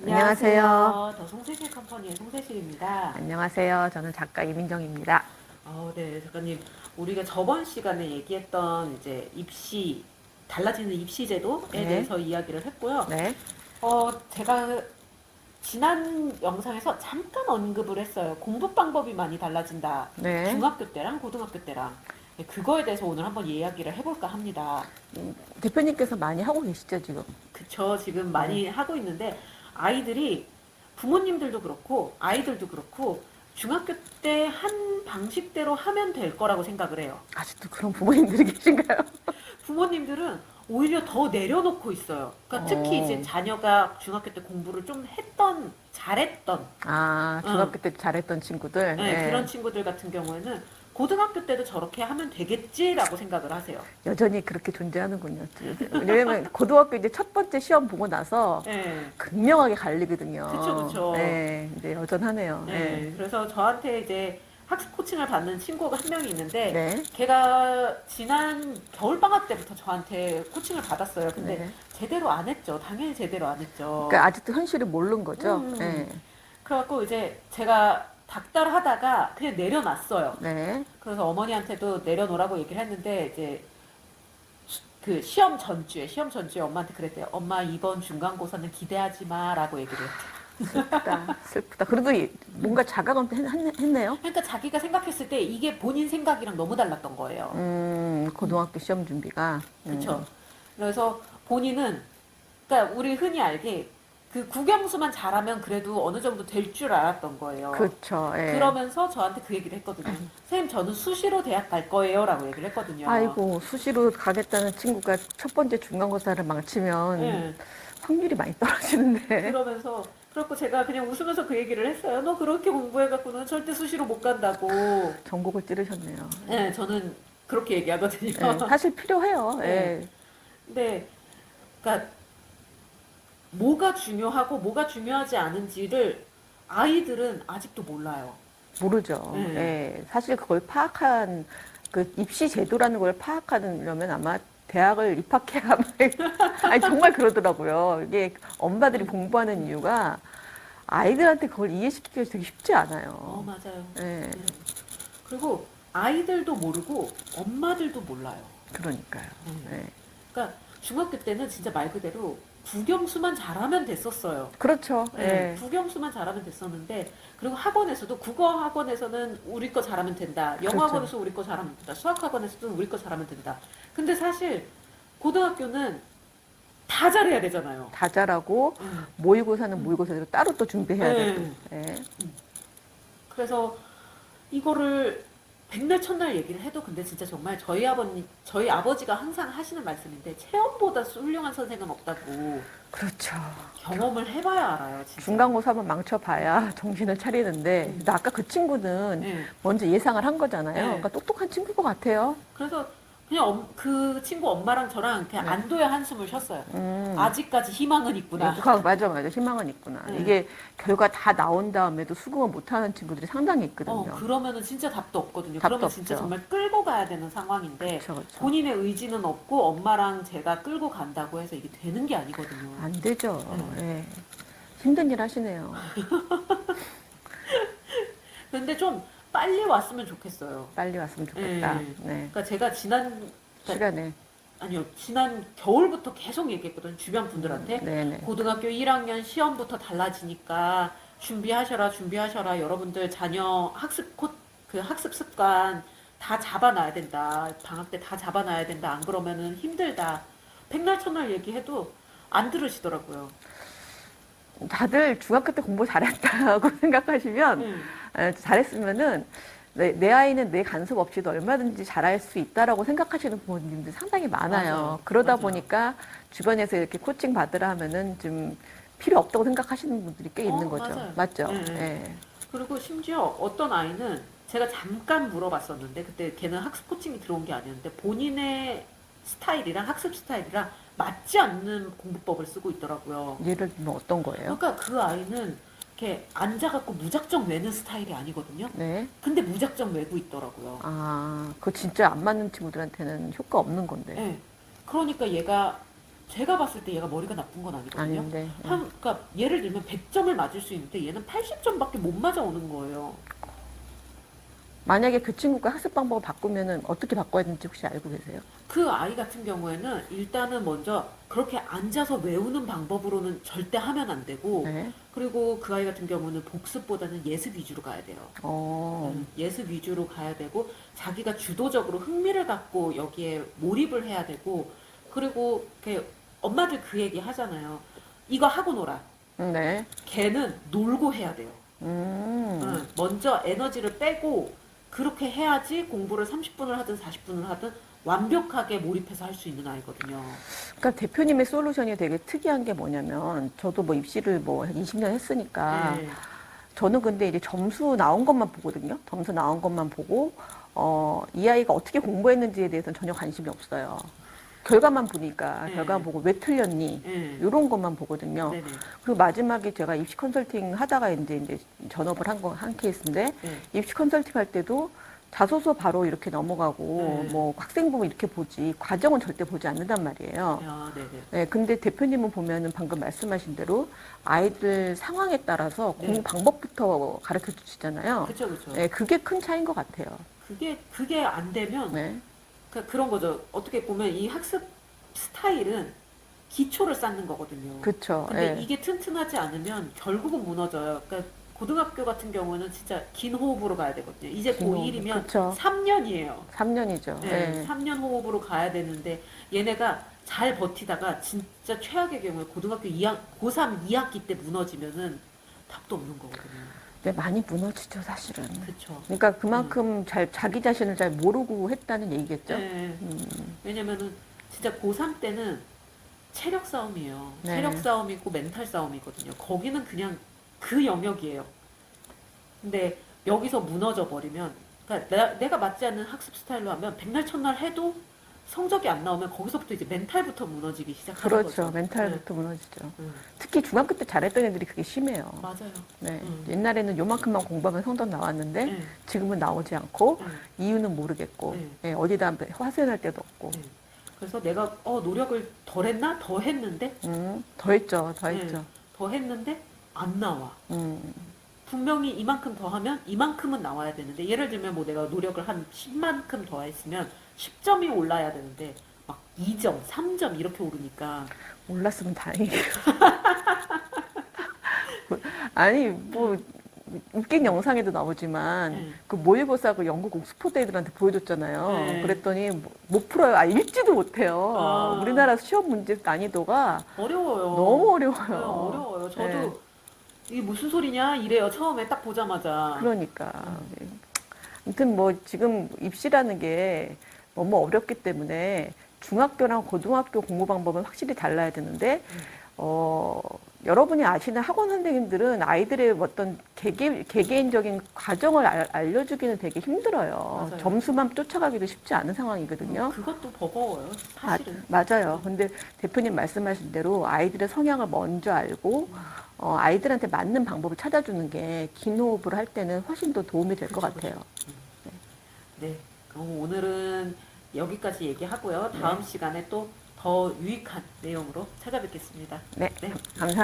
안녕하세요. 더 송세실 컴퍼니의 송세실입니다. 안녕하세요. 저는 작가 이민정입니다. 네, 작가님. 우리가 저번 시간에 얘기했던 이제 달라지는 입시 제도에 네. 대해서 이야기를 했고요. 네. 제가 지난 영상에서 잠깐 언급을 했어요. 공부 방법이 많이 달라진다. 네. 중학교 때랑 고등학교 때랑. 네, 그거에 대해서 오늘 한번 이야기를 해볼까 합니다. 대표님께서 많이 하고 계시죠, 지금? 그쵸. 지금 많이 하고 있는데, 아이들이, 부모님들도 그렇고, 아이들도 그렇고, 중학교 때 한 방식대로 하면 될 거라고 생각을 해요. 아직도 그런 부모님들이 계신가요? 부모님들은 오히려 더 내려놓고 있어요. 그러니까 특히 이제 자녀가 중학교 때 공부를 좀 잘했던, 중학교 때 잘했던 친구들. 네, 그런 친구들 같은 경우에는 고등학교 때도 저렇게 하면 되겠지라고 생각을 하세요. 여전히 그렇게 존재하는군요. 왜냐면 고등학교 이제 첫 번째 시험 보고 나서 네. 극명하게 갈리거든요. 그쵸. 네, 이제 여전하네요. 네. 그래서 저한테 이제 학습 코칭을 받는 친구가 한 명이 있는데, 네. 걔가 지난 겨울방학 때부터 저한테 코칭을 받았어요. 근데 네. 제대로 안 했죠. 당연히 제대로 안 했죠. 그러니까 아직도 현실을 모르는 거죠. 음. 네. 그래갖고 이제 제가 닥달하다가 그냥 내려놨어요. 네. 그래서 어머니한테도 내려놓으라고 얘기를 했는데, 이제 그 시험 전주에 엄마한테 그랬대요. 엄마 이번 중간고사는 기대하지 마라고 얘기를 했대요. 슬프다. 그래도 뭔가 자각은 했네요. 그러니까 자기가 생각했을 때 이게 본인 생각이랑 너무 달랐던 거예요. 고등학교 시험 준비가. 그렇죠. 그래서 본인은, 그러니까 우리 흔히 알게 그 국영수만 잘하면 그래도 어느 정도 될 줄 알았던 거예요. 그렇죠. 예. 그러면서 저한테 그 얘기를 했거든요. 선생님, 저는 수시로 대학 갈 거예요라고 얘기를 했거든요. 아이고, 수시로 가겠다는 친구가 첫 번째 중간고사를 망치면 네. 확률이 많이 떨어지는데. 그러면서 그렇고 제가 그냥 웃으면서 그 얘기를 했어요. 너 그렇게 공부해갖고는 절대 수시로 못 간다고. 전곡을 찌르셨네요. 네, 저는 그렇게 얘기하거든요. 예, 사실 필요해요. 네. 예. 근데 그러니까 뭐가 중요하고 뭐가 중요하지 않은지를 아이들은 아직도 몰라요. 모르죠. 네. 예. 사실 그걸 파악한, 그 입시 제도라는 걸 파악하려면 아마 대학을 입학해야, 아니, 정말 그러더라고요. 이게 엄마들이 공부하는 이유가 아이들한테 그걸 이해시키기가 되게 쉽지 않아요. 맞아요. 예. 네. 그리고 아이들도 모르고 엄마들도 몰라요. 그러니까요. 예. 그러니까 중학교 때는 진짜 말 그대로 국영수만 잘하면 됐었어요. 그렇죠. 네, 예. 국영수만 잘하면 됐었는데, 그리고 학원에서도 국어 학원에서는 우리 거 잘하면 된다. 영어 그렇죠. 학원에서 우리 거 잘하면 된다. 수학 학원에서도 우리 거 잘하면 된다. 근데 사실 고등학교는 다 잘해야 되잖아요. 다 잘하고 모의고사는 모의고사대로 따로 또 준비해야 되고. 예. 그래서 이거를 백날 첫날 얘기를 해도, 근데 진짜 정말 저희 아버지가 항상 하시는 말씀인데, 체험보다 훌륭한 선생은 없다고. 그렇죠. 경험을 해봐야 알아요, 진짜. 중간고사 한번 망쳐봐야 정신을 차리는데, 근데 아까 그 친구는 네. 먼저 예상을 한 거잖아요. 네. 그러니까 똑똑한 친구인 것 같아요. 그래서 그냥 그 친구 엄마랑 저랑 그냥 네. 안도의 한숨을 쉬었어요. 아직까지 희망은 있구나. 맞아. 희망은 있구나. 네. 이게 결과 다 나온 다음에도 수긍을 못하는 친구들이 상당히 있거든요. 그러면은 진짜 답도 없거든요. 답도 그러면 진짜 없죠. 정말 끌고 가야 되는 상황인데, 그쵸. 본인의 의지는 없고 엄마랑 제가 끌고 간다고 해서 이게 되는 게 아니거든요. 안 되죠. 예. 힘든 일 하시네요. 근데 좀 빨리 왔으면 좋겠어요. 빨리 왔으면 좋겠다. 네. 네. 그러니까 제가 시간에. 지난 겨울부터 계속 얘기했거든요. 주변 분들한테. 네네. 고등학교 1학년 시험부터 달라지니까 준비하셔라. 여러분들 자녀 학습 습관 다 잡아놔야 된다. 방학 때 다 잡아놔야 된다. 안 그러면은 힘들다. 백날 첫날 얘기해도 안 들으시더라고요. 다들 중학교 때 공부 잘했다고 생각하시면, 잘했으면은, 내 아이는 내 간섭 없이도 얼마든지 잘할 수 있다라고 생각하시는 부모님들 상당히 많아요. 맞아요. 그러다 맞아요. 보니까 주변에서 이렇게 코칭 받으라 하면은 좀 필요 없다고 생각하시는 분들이 꽤 있는 거죠. 맞아요. 맞죠? 네. 예. 그리고 심지어 어떤 아이는 제가 잠깐 물어봤었는데, 그때 걔는 학습 코칭이 들어온 게 아니었는데, 본인의 스타일이랑 학습 스타일이랑 맞지 않는 공부법을 쓰고 있더라고요. 예를 들면 어떤 거예요? 그러니까 그 아이는 이렇게 앉아갖고 무작정 외는 스타일이 아니거든요. 네. 근데 무작정 외고 있더라고요. 그거 진짜 안 맞는 친구들한테는 효과 없는 건데. 네. 그러니까 얘가 제가 봤을 때 얘가 머리가 나쁜 건 아니거든요. 아닌데. 그러니까 예를 들면 100점을 맞을 수 있는데 얘는 80점밖에 못 맞아 오는 거예요. 만약에 그 친구가 학습 방법을 바꾸면은 어떻게 바꿔야 되는지 혹시 알고 계세요? 그 아이 같은 경우에는 일단은 먼저 그렇게 앉아서 외우는 방법으로는 절대 하면 안 되고, 네. 그리고 그 아이 같은 경우는 복습보다는 예습 위주로 가야 돼요. 예습 위주로 가야 되고, 자기가 주도적으로 흥미를 갖고 여기에 몰입을 해야 되고, 그리고 이렇게 엄마들 그 얘기 하잖아요. 이거 하고 놀아. 네. 걔는 놀고 해야 돼요. 먼저 에너지를 빼고 그렇게 해야지 공부를 30분을 하든 40분을 하든 완벽하게 몰입해서 할 수 있는 아이거든요. 그러니까 대표님의 솔루션이 되게 특이한 게 뭐냐면 저도 뭐 입시를 뭐 20년 했으니까 네. 저는 근데 이제 점수 나온 것만 보거든요. 점수 나온 것만 보고 이 아이가 어떻게 공부했는지에 대해서는 전혀 관심이 없어요. 결과만 보니까 네. 결과만 보고 왜 틀렸니 네. 이런 것만 보거든요. 네네. 그리고 마지막에 제가 입시 컨설팅 하다가 이제 전업을 한 케이스인데 네. 입시 컨설팅 할 때도 자소서 바로 이렇게 넘어가고 네. 뭐 학생 보면 이렇게 보지 과정은 절대 보지 않는단 말이에요. 아, 네네. 네, 근데 대표님은 보면은 방금 말씀하신 대로 아이들 상황에 따라서 네. 공부 방법부터 가르쳐 주시잖아요. 그쵸, 그쵸. 네, 그게 큰 차이인 것 같아요. 그게 안 되면, 네, 그런 거죠. 어떻게 보면 이 학습 스타일은 기초를 쌓는 거거든요. 그렇죠. 근데 네. 이게 튼튼하지 않으면 결국은 무너져요. 그러니까 고등학교 같은 경우는 진짜 긴 호흡으로 가야 되거든요. 이제 긴 호흡. 고1이면 그쵸. 3년이에요. 3년이죠. 네, 네. 3년 호흡으로 가야 되는데 얘네가 잘 버티다가 진짜 최악의 경우에 고등학교 고3 2학기 때 무너지면은 답도 없는 거거든요. 네, 많이 무너지죠, 사실은. 그렇죠. 그러니까 그만큼 자기 자신을 잘 모르고 했다는 얘기겠죠. 네. 왜냐면은 진짜 고3 때는 체력 싸움이에요. 네. 체력 싸움이고 멘탈 싸움이거든요. 거기는 그냥 그 영역이에요. 근데 여기서 무너져 버리면, 그러니까 내가 맞지 않는 학습 스타일로 하면 백날 첫날 해도 성적이 안 나오면 거기서부터 이제 멘탈부터 무너지기 시작하는 그렇죠. 거죠. 멘탈부터 무너지죠. 네. 특히 중학교 때 잘했던 애들이 그게 심해요. 맞아요. 네. 음. 옛날에는 요만큼만 공부하면 성적 나왔는데 네. 지금은 나오지 않고 네. 이유는 모르겠고 네. 예, 어디다 화세할 데도 없고 네. 그래서 내가 노력을 덜 했나? 더 했는데? 더 했죠. 더 네. 했죠. 더 했는데 안 나와. 음, 분명히 이만큼 더 하면 이만큼은 나와야 되는데, 예를 들면 뭐 내가 노력을 한 10만큼 더 했으면 10점이 올라야 되는데 막 2점, 3점 이렇게 오르니까. 몰랐으면 다행이에요. 아니 뭐 웃긴 영상에도 나오지만 네. 그 모의고사 그 영국 옥스퍼드 애들한테 보여줬잖아요. 네. 그랬더니 못 풀어요. 읽지도 못해요. 아. 우리나라 시험 문제 난이도가 어려워요. 너무 네, 어려워요. 어려워요. 저도 네. 이게 무슨 소리냐 이래요. 처음에 딱 보자마자. 그러니까. 아무튼 뭐 지금 입시라는 게 너무 어렵기 때문에 중학교랑 고등학교 공부 방법은 확실히 달라야 되는데, 여러분이 아시는 학원 선생님들은 아이들의 어떤 개개인적인 과정을 알려주기는 되게 힘들어요. 맞아요. 점수만 쫓아가기도 쉽지 않은 상황이거든요. 그것도 버거워요. 사실은. 맞아요. 근데 대표님 말씀하신 대로 아이들의 성향을 먼저 알고, 아이들한테 맞는 방법을 찾아주는 게 긴 호흡을 할 때는 훨씬 더 도움이 될 것 그쵸, 같아요. 네. 그럼 오늘은 여기까지 얘기하고요. 다음 시간에 또 더 유익한 내용으로 찾아뵙겠습니다. 네, 네. 감사합니다.